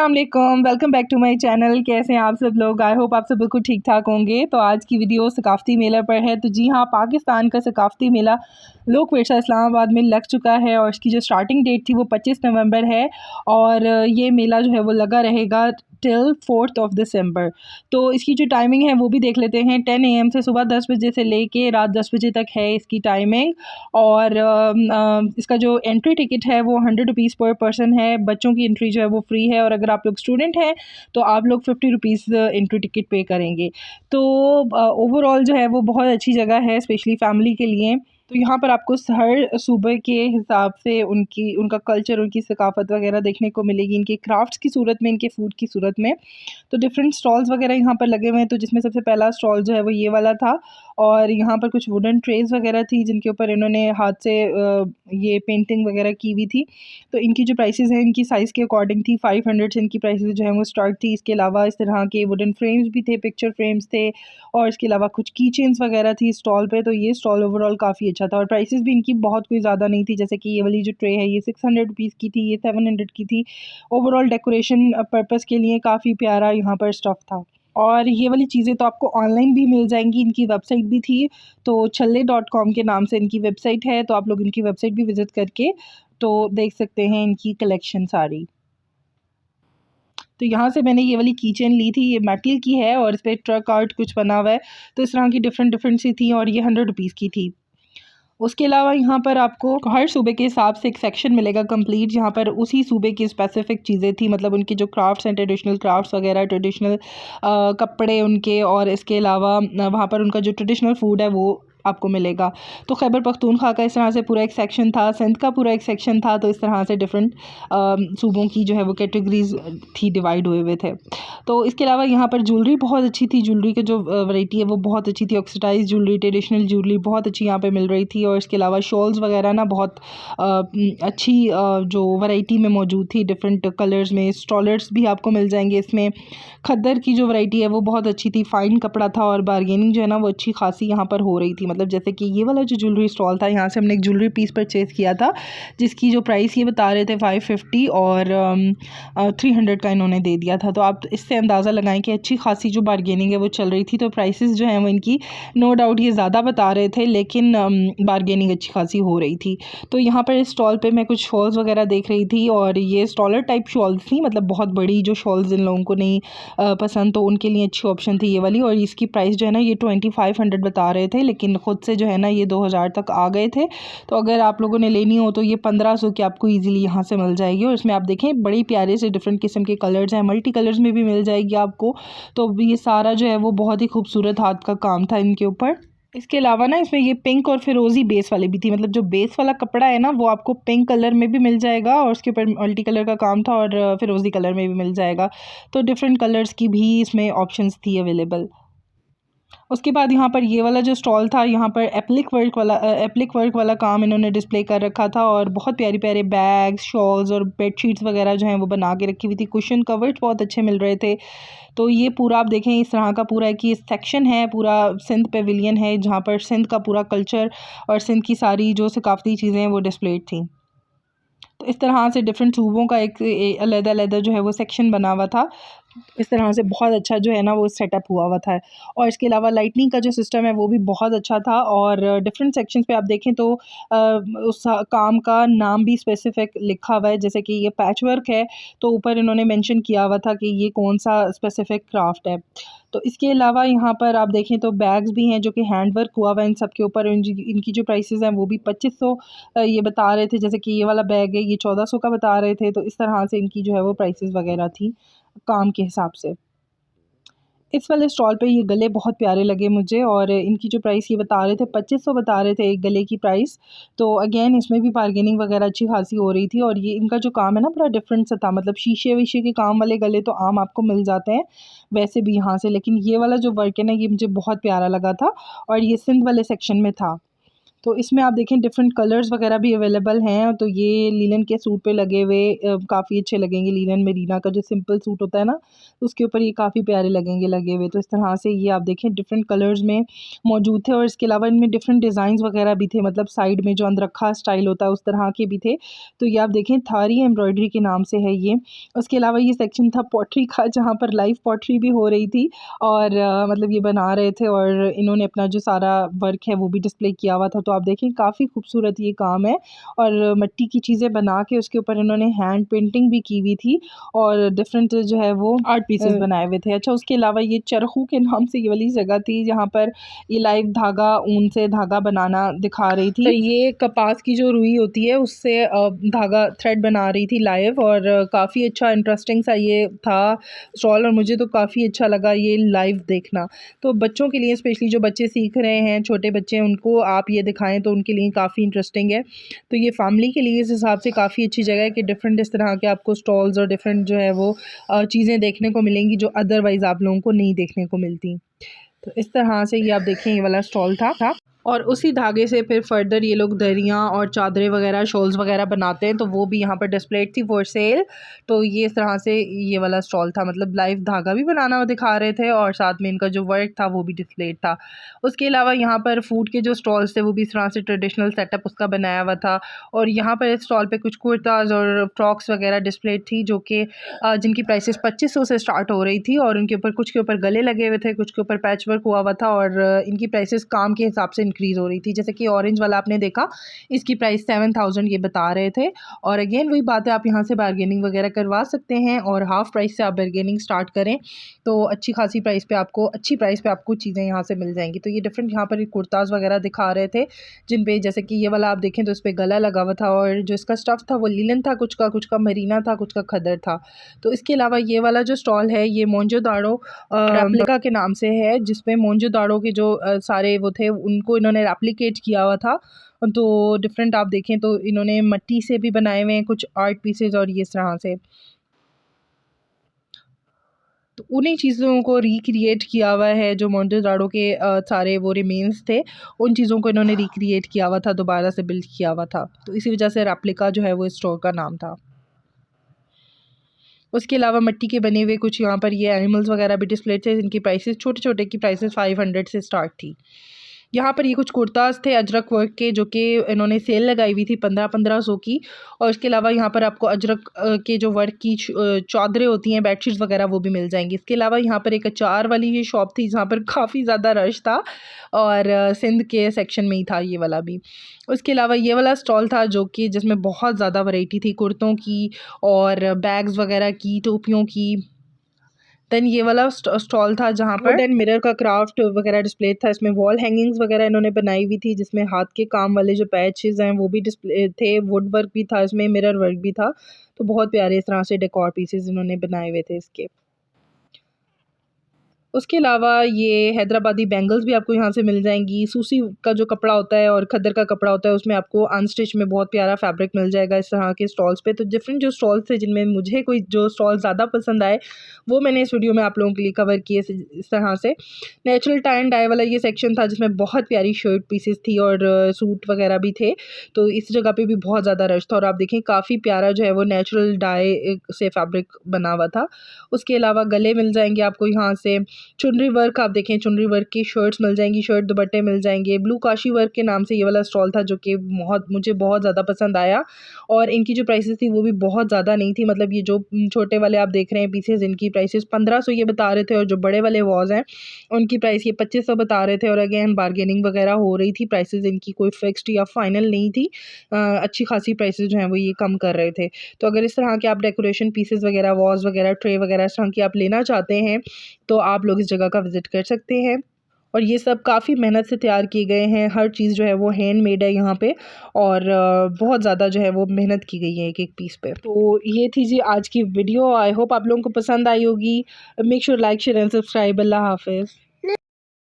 अस्सलाम वालेकुम, welcome back to my channel. कैसे हैं आप सब लोग? आई होप आप सब बिल्कुल ठीक ठाक होंगे। तो आज की वीडियो सकाफ़ती मेला पर है। तो जी हाँ, पाकिस्तान का सकाफ़ती मेला लोक विरसा इस्लामाबाद में लग चुका है और इसकी जो स्टार्टिंग डेट थी वो 25 नवंबर है और ये मेला जो है वो लगा रहेगा टिल 4 दिसंबर। तो इसकी जो टाइमिंग है वो भी देख लेते हैं। 10 AM से सुबह 10 बजे से लेके रात 10 बजे तक है इसकी टाइमिंग। और इसका जो एंट्री टिकट है वो 100 रुपीज़ पर पर्सन है। बच्चों की एंट्री जो है वो फ्री है और अगर आप लोग स्टूडेंट हैं तो आप लोग 50 रुपीज़ एंट्री टिकट पे करेंगे। तो ओवरऑल जो है वो बहुत अच्छी जगह है स्पेशली फ़ैमिली के लिए। तो यहाँ पर आपको हर सूबे के हिसाब से उनका कल्चर, उनकी सकाफ़त वगैरह देखने को मिलेगी, इनके क्राफ्ट्स की सूरत में, इनके फूड की सूरत में। तो डिफरेंट स्टॉल्स वगैरह यहाँ पर लगे हुए हैं। तो जिसमें सबसे पहला स्टॉल जो है वो ये वाला था और यहाँ पर कुछ वुडन ट्रेज़ वगैरह थी जिनके ऊपर इन्होंने हाथ से ये पेंटिंग वगैरह की हुई थी। तो इनकी जो प्राइसेस हैं इनकी साइज़ के अकॉर्डिंग थी। 500 से इनकी प्राइसेस जो है वो स्टार्ट थी। इसके अलावा इस तरह के वुडन फ्रेम्स भी थे, पिक्चर फ्रेम्स थे और इसके अलावा कुछ की चेन्स वगैरह थी स्टॉल पे। तो ये स्टॉल ओवरऑल काफ़ी अच्छा था और प्राइसेस भी इनकी बहुत कोई ज़्यादा नहीं थी। जैसे कि ये वाली जो ट्रे है ये 600 रुपीज़ की थी, ये 700 की थी। ओवरऑल डेकोरेशन पर्पस के लिए काफ़ी प्यारा यहाँ पर स्टफ़ था। और ये वाली चीज़ें तो आपको ऑनलाइन भी मिल जाएँगी, इनकी वेबसाइट भी थी। तो छल्ले.com के नाम से इनकी वेबसाइट है, तो आप लोग इनकी वेबसाइट भी विज़िट करके तो देख सकते हैं इनकी कलेक्शन सारी। तो यहाँ से मैंने ये वाली की चेन ली थी, ये मेटल की है और इस पे ट्रक आर्ट कुछ बना हुआ है। तो इस तरह की डिफरेंट सी थी और ये 100 रुपीज़ की थी। उसके अलावा यहाँ पर आपको हर सूबे के हिसाब से एक सेक्शन मिलेगा कंप्लीट, जहाँ पर उसी सूबे की स्पेसिफ़िक चीज़ें थी, मतलब उनके जो क्राफ्ट्स हैं, ट्रेडिशनल क्राफ्ट्स वगैरह, ट्रेडिशनल कपड़े उनके और इसके अलावा वहाँ पर उनका जो ट्रेडिशनल फूड है वो आपको मिलेगा। तो खैबर पख्तूनख्वा का इस तरह से पूरा एक सेक्शन था, सिंध का पूरा एक सेक्शन था। तो इस तरह से डिफरेंट सूबों की जो है वो कैटेगरीज़ थी, डिवाइड हुए हुए थे। तो इसके अलावा यहाँ पर ज्वेलरी बहुत अच्छी थी। ज्वेलरी की जो वैरायटी है वो बहुत अच्छी थी। ऑक्सीडाइज्ड ज्वेलरी, ट्रेडिशनल ज्वेलरी बहुत अच्छी यहाँ पे मिल रही थी और इसके अलावा शॉल्स वगैरह ना बहुत अच्छी जो वैरायटी में मौजूद थी, डिफरेंट कलर्स में। स्टॉलर्स भी आपको मिल जाएंगे इसमें। खद्दर की जो वैरायटी है वो बहुत अच्छी थी, फ़ाइन कपड़ा था और बारगेनिंग जो है ना वो अच्छी खासी यहाँ पर हो रही थी। मतलब जैसे कि ये वाला जो ज्वेलरी स्टॉल था, यहाँ से हमने एक ज्वेलरी पीस परचेज़ किया था जिसकी जो प्राइस ये बता रहे थे 550 और 300 का इन्होंने दे दिया था। तो आप इससे अंदाज़ा लगाएं कि अच्छी खासी जो बारगेनिंग है वो चल रही थी। तो प्राइसेस जो हैं वो इनकी नो डाउट ये ज़्यादा बता रहे थे, लेकिन बारगेनिंग अच्छी खासी हो रही थी। तो यहाँ पर इस स्टॉल पे मैं कुछ शॉल्स वगैरह देख रही थी और ये स्टॉलर टाइप शॉल्स थी, मतलब बहुत बड़ी जो शॉल्स जिन लोगों को नहीं पसंद तो उनके लिए अच्छी ऑप्शन थी ये वाली। और इसकी प्राइस जो है ना ये 2500 बता रहे थे, लेकिन ख़ुद से जो है ना ये 2000 तक आ गए थे। तो अगर आप लोगों ने लेनी हो तो ये 1500 की आपको ईजिली यहाँ से मिल जाएगी। और इसमें आप देखें बड़ी प्यारे से डिफरेंट किस्म के कलर्स हैं, मल्टी कलर्स में भी मिल जाएगी आपको। तो ये सारा जो है वो बहुत ही खूबसूरत हाथ का काम था इनके ऊपर। इसके अलावा ना इसमें ये पिंक और फिरोज़ी बेस वाले भी थी, मतलब जो बेस वाला कपड़ा है ना वो आपको पिंक कलर में भी मिल जाएगा और उसके ऊपर मल्टी कलर का काम था और फिरोज़ी कलर में भी मिल जाएगा। तो डिफरेंट कलर्स की भी इसमें ऑप्शंस थी अवेलेबल। उसके बाद यहाँ पर ये वाला जो स्टॉल था, यहाँ पर एप्लिक वर्क वाला काम इन्होंने डिस्प्ले कर रखा था और बहुत प्यारे प्यारे बैग्स, शॉल्स और बेडशीट्स वगैरह जो हैं वो बना के रखी हुई थी। कुशन कवर्स बहुत अच्छे मिल रहे थे। तो ये पूरा आप देखें इस तरह का पूरा एक ये सेक्शन है, पूरा सिंध पेविलियन है जहाँ पर सिंध का पूरा कल्चर और सिंध की सारी जो सकाफ़ती चीज़ें हैं वो डिस्प्लेड थी। तो इस तरह से डिफरेंट सूबों का एक अलग-अलग जो है वो सेक्शन बना हुआ था। इस तरह से बहुत अच्छा जो है ना वो सेटअप हुआ हुआ था। और इसके अलावा लाइटनिंग का जो सिस्टम है वो भी बहुत अच्छा था और डिफरेंट सेक्शंस पे आप देखें तो उस काम का नाम भी स्पेसिफिक लिखा हुआ है। जैसे कि ये पैच वर्क है तो ऊपर इन्होंने मेंशन किया हुआ था कि ये कौन सा स्पेसिफिक क्राफ्ट है। तो इसके अलावा यहाँ पर आप देखें तो बैग्स भी हैं जो कि हैंड वर्क हुआ हुआ है इन सब के ऊपर। इनकी जो प्राइसेस हैं वो भी 2500 ये बता रहे थे। जैसे कि ये वाला बैग है ये 1400 का बता रहे थे। तो इस तरह से इनकी जो है वो प्राइसेस वगैरह थी काम के हिसाब से। इस वाले स्टॉल पे ये गले बहुत प्यारे लगे मुझे और इनकी जो प्राइस ये बता रहे थे 2500 बता रहे थे एक गले की प्राइस। तो अगेन इसमें भी बार्गेनिंग वगैरह अच्छी खासी हो रही थी और ये इनका जो काम है ना बड़ा डिफरेंट सा था, मतलब शीशे वीशे के काम वाले गले तो आम आपको मिल जाते हैं वैसे भी यहाँ से, लेकिन ये वाला जो वर्क है ना ये मुझे बहुत प्यारा लगा था और ये सिंध वाले सेक्शन में था। तो इसमें आप देखें डिफरेंट कलर्स वगैरह भी अवेलेबल हैं। तो ये लीलन के सूट पे लगे हुए काफ़ी अच्छे लगेंगे। लीलन मेरीना का जो सिंपल सूट होता है ना, उसके ऊपर ये काफ़ी प्यारे लगेंगे लगे हुए। तो इस तरह से ये आप देखें डिफरेंट कलर्स में मौजूद थे और इसके अलावा इनमें डिफरेंट डिज़ाइंस वगैरह भी थे, मतलब साइड में जो अंदरखा स्टाइल होता है उस तरह के भी थे। तो ये आप देखें थारी एम्ब्रॉयडरी के नाम से है ये। उसके अलावा ये सेक्शन था पॉटरी का, जहाँ पर लाइव पॉटरी भी हो रही थी और मतलब ये बना रहे थे और इन्होंने अपना जो सारा वर्क है वो भी डिस्प्ले किया हुआ था। तो आप देखें काफ़ी खूबसूरत ये काम है और मिट्टी की चीज़ें बना के उसके ऊपर इन्होंने हैंड पेंटिंग भी की हुई थी और डिफरेंट जो है वो आर्ट पीसेस बनाए हुए थे। अच्छा, उसके अलावा ये चरखू के नाम से ये वाली जगह थी जहाँ पर ये लाइव धागा, ऊन से धागा बनाना दिखा रही थी। तो ये कपास की जो रुई होती है उससे धागा थ्रेड बना रही थी लाइव और काफ़ी अच्छा इंटरेस्टिंग सा ये था स्टॉल और मुझे तो काफ़ी अच्छा लगा ये लाइव देखना। तो बच्चों के लिए स्पेशली जो बच्चे सीख रहे हैं, छोटे बच्चे, उनको आप ये दिखाएं तो उनके लिए काफ़ी इंटरेस्टिंग है। तो ये फैमिली के लिए इस हिसाब से काफ़ी अच्छी जगह है कि डिफरेंट इस तरह के आपको स्टॉल्स और डिफरेंट जो है वो चीज़ें देखने को मिलेंगी जो अदरवाइज़ आप लोगों को नहीं देखने को मिलती। तो इस तरह से ये आप देखें ये वाला स्टॉल था और उसी धागे से फिर फर्दर ये लोग दरियाँ और चादरें वगैरह, शॉल्स वगैरह बनाते हैं, तो वो भी यहाँ पर डिस्प्लेड थी फॉर सेल। तो ये इस तरह से ये वाला स्टॉल था, मतलब लाइव धागा भी बनाना दिखा रहे थे और साथ में इनका जो वर्क था वो भी डिस्प्लेड था। उसके अलावा यहाँ पर फूड के जो स्टॉल्स थे वो भी इस तरह से ट्रेडिशनल सेटअप उसका बनाया हुआ था और यहाँ पर इस स्टॉल पर कुछ कुर्ताज़ और फ्रॉक्स वगैरह डिस्प्लेड थी जो कि जिनकी प्राइसेस 2500 से स्टार्ट हो रही थी और उनके ऊपर कुछ के ऊपर गले लगे हुए थे, कुछ के ऊपर पैच वर्क हुआ था और इनकी प्राइसेस काम के हिसाब से इंक्रीज़ हो रही थी। जैसे कि ऑरेंज वाला आपने देखा, इसकी प्राइस 7000 ये बता रहे थे और अगेन वही बात है, आप यहाँ से बार्गेनिंग वगैरह करवा सकते हैं और हाफ़ प्राइस से आप बार्गेनिंग स्टार्ट करें तो अच्छी खासी प्राइस पे आपको, अच्छी प्राइस पे आपको चीज़ें यहाँ से मिल जाएंगी। तो ये डिफरेंट यहाँ पर कुर्ताज़ वगैरह दिखा रहे थे जिन पे, जैसे कि ये वाला आप देखें तो इस पर गला लगा हुआ था और जो इसका स्टफ़ था वो लीलन था, कुछ का मरीना था, कुछ का खदर था। तो इसके अलावा ये वाला जो स्टॉल है ये मोंजोदाड़ो रेप्लिका के नाम से है, जिसमें मोंजोदाड़ो के जो सारे वो थे उनको इन्होंने रेप्लिकेट किया हुआ था। तो डिफरेंट आप देखें तो इन्होंने मिट्टी से भी बनाए हुए हैं कुछ आर्ट पीसेस और ये इस तरह से, तो उन्हीं चीज़ों को रिक्रिएट किया हुआ है जो मोंजोदाड़ो के सारे वो रिमेन्स थे, उन चीज़ों को इन्होंने रिक्रिएट किया हुआ था, दोबारा से बिल्ड किया हुआ था। तो इसी वजह से रेप्लिका जो है वो इस स्टोर का नाम था। उसके अलावा मिट्टी के बने हुए कुछ यहाँ पर ये एनिमल्स वगैरह भी डिस्प्ले थे जिनकी प्राइसेस, छोटे छोटे की प्राइसेस 500 से स्टार्ट थी। यहाँ पर ये कुछ कुर्ताज़ थे अजरक वर्क के जो कि इन्होंने सेल लगाई हुई थी 1500 की और इसके अलावा यहाँ पर आपको अजरक के जो वर्क की चादरें होती हैं, बेडशीट्स वगैरह वो भी मिल जाएंगी। इसके अलावा यहाँ पर एक अचार वाली ये शॉप थी जहाँ पर काफ़ी ज़्यादा रश था और सिंध के सेक्शन में ही था ये वाला भी। उसके अलावा ये वाला स्टॉल था जो कि जिसमें बहुत ज़्यादा वैरायटी थी कुर्तों की और बैग्स वगैरह की, टोपियों की। देन ये वाला स्टॉल था जहाँ पर वुड मिरर का क्राफ्ट वगैरह डिस्प्ले था। इसमें वॉल हैंगिंग्स वगैरह इन्होंने बनाई हुई थी जिसमें हाथ के काम वाले जो पैचेस हैं वो भी डिस्प्ले थे, वुड वर्क भी था इसमें, मिरर वर्क भी था। तो बहुत प्यारे इस तरह से डेकोर पीसेस इन्होंने बनाए हुए थे इसके। उसके अलावा ये हैदराबादी बैंगल्स भी आपको यहाँ से मिल जाएंगी। सूसी का जो कपड़ा होता है और खद्दर का कपड़ा होता है उसमें आपको अनस्टिच में बहुत प्यारा फैब्रिक मिल जाएगा इस तरह के स्टॉल्स पे। तो डिफरेंट जो स्टॉल्स थे जिनमें मुझे कोई जो स्टॉल ज़्यादा पसंद आए वो मैंने इस वीडियो में आप लोगों के लिए कवर किए इस तरह से। नेचुरल टाई एंड डाई वाला ये सेक्शन था जिसमें बहुत प्यारी शर्ट पीसेस थी और सूट वगैरह भी थे। तो इस जगह पर भी बहुत ज़्यादा रश था और आप देखें काफ़ी प्यारा जो है वो नेचुरल डाई से फैब्रिक बना हुआ था। उसके अलावा गले मिल जाएंगे आपको यहाँ से, चुनरी वर्क आप देखें, चुनरी वर्क की शर्ट्स मिल जाएंगी, शर्ट दुपट्टे मिल जाएंगे। ब्लू काशी वर्क के नाम से ये वाला स्टॉल था जो कि मुझे बहुत ज़्यादा पसंद आया और इनकी जो प्राइसेस थी वो भी बहुत ज़्यादा नहीं थी। मतलब ये जो छोटे वाले आप देख रहे हैं पीसेस, इनकी प्राइसेस 1500 ये बता रहे थे और जो बड़े वाले वॉज हैं उनकी प्राइस ये 2500 बता रहे थे और अगेन बार्गेनिंग वगैरह हो रही थी। प्राइसेस इनकी कोई फिक्स्ड या फाइनल नहीं थी, अच्छी खासी प्राइसेस जो हैं वो ये कम कर रहे थे। तो अगर इस तरह के आप डेकोरेशन पीसेस वगैरह, वॉज वगैरह, ट्रे वगैरह इस तरह की आप लेना चाहते हैं तो आप लोग इस जगह का विज़िट कर सकते हैं। और ये सब काफ़ी मेहनत से तैयार किए गए हैं, हर चीज़ जो है वो हैंडमेड है यहाँ पे और बहुत ज़्यादा जो है वो मेहनत की गई है एक एक पीस पे। तो ये थी जी आज की वीडियो, आई होप आप लोगों को पसंद आई होगी। Make sure like, share and subscribe. अल्लाह हाफिज़।